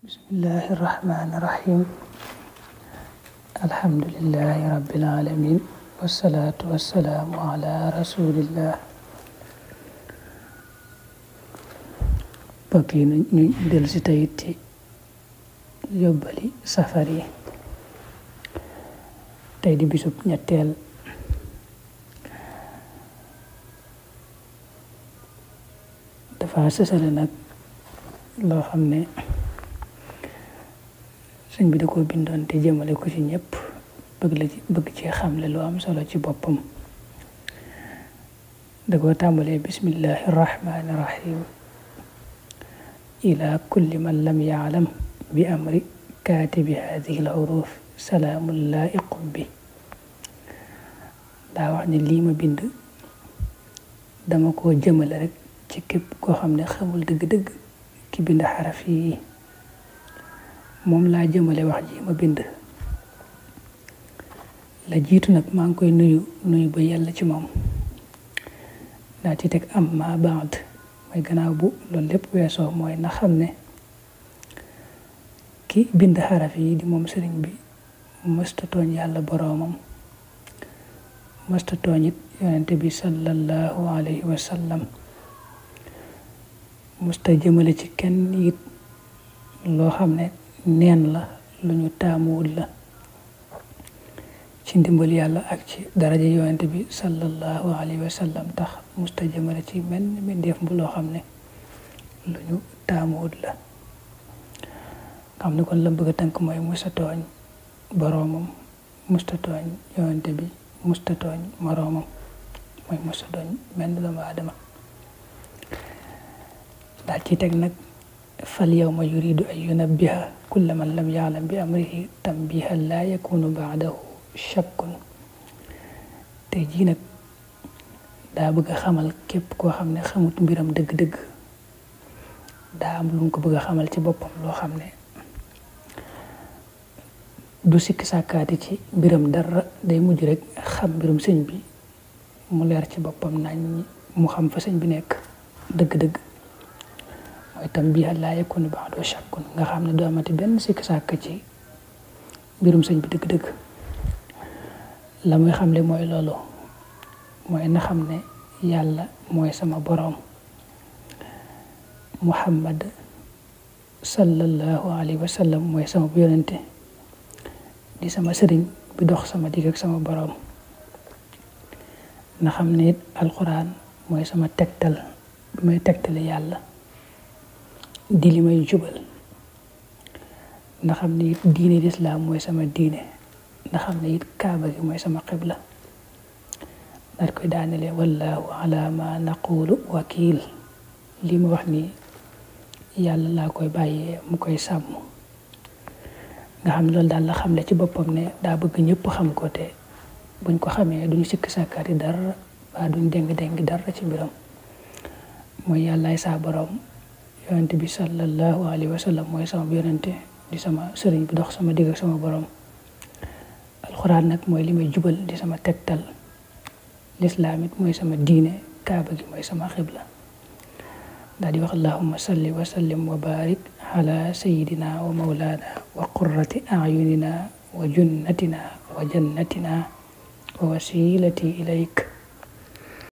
bismillahi irrahmani irrahim alhamdulillahi rabbil alamin wassalatu wassalaamu ala rasulillah. mbokk yi ñu dellu si tey ci yóbbali safar yi. tey di bisub ñetteel dafa sësale nag loo xam ne sëñ bi da koo bindoon te jëmale ko ci ñëpp bëgg ci xamle lu am solo ci boppam. da koo tàmbalee bismillahi irrahmani irrahim ila kulli man lam yaalam bi amri kaatibi hadihi al huruf salaamun laiqum bi. daa wax ne lii ma bind dama koo jëmale rek ci képp koo xam ne xamul dëgg-dëgg ki bind xaraf yi, moom laa jëmale wax ji ma bind. la jiitu nag maa ngi koy nuyu ba yàlla ci moom. daa ci teg amma baad mooy gannaaw bu loolu lépp weesoo mooy na xam ne ki bind xaraf yi di moom sëriñ bi mësta tooñ yàlla boroomam, mësta tooñ it yonente bi sallallahu alayhi wa sallam, mësta jëmale ci kenn it loo xam ne neen la lu ñu taamuwul la. ci ndimbal yàlla ak ci daraja yonente bi sallallahu alayhi wa sallam tax mësta jëmale ci menn mbindeef bu loo xam ne lu ñu taamuwul la. xam ne kon la bëgg a tënk mooy mësta tooñ boroomam, mësta tooñ yonente bi, mësta tooñ moroomam, mooy mësta tooñ menn doomu aadama. daal ci teg nag fal yawma yuridu an yunabbiha kulla man lam ya'lam bi amrihi tanbihan la yakunu ba'dahu shakkun. tey jii nag daa bëgg a xamal képp koo xam ne xamut mbiram dëgg-dëgg, daa am lu mu ko bëgg a xamal ci boppam loo xam ne du sikki sàkkaati ci mbiram dara, day mujj rek xam mbirum sëñ bi mu leer ci boppam nañ mu xam fa sëñ bi nekk dëgg-dëgg. mooy tanbihan laa yakunu ba'dahu shakkun, nga xam ne du amati benn sikki sàkk ci mbirum sëñ bi dëgg-dëgg. la muy xamle mooy loolu, mooy na xam ne yàlla mooy sama boroom, Muhammad sallallahu alayhi wa sallam mooy sama yonente, di sama sëriñ bi dox sama digg ak sama boroom. na xam ne it alquran mooy sama tegtal bi may tegtale yàlla, di li may jubal. na xam ne it diine lislaam mooy sama diine, na xam ne it kaaba gi mooy sama xibla. daal koy daanele wallahu ala ma naqulu wakil. lii ma wax nii yàlla laa koy bàyyee mu koy sàmm. nga xam ne loolu daal la xamle ci boppam ne daa bëgg ñëpp xam ko, te buñ ko xamee duñu sikki sàkkaati dara waa duñ déng dara ci mbiram. mooy yàllaay saa boroom, yonente bi sallallahu alayhi wa sallam mooy sama yonente, di sama sëriñ bi dox sama digg ak sama boroom. alxuraan nag mooy li may jubal, di sama tegtal. lislaam it mooy sama diine, kaaba gi mooy sama xibla. daal di wax allahumma salli wa sallim wa barik ala sayidina wa mawlana wa qurrati ayunina wa junnatina wa jannatina wa wasilati ilayk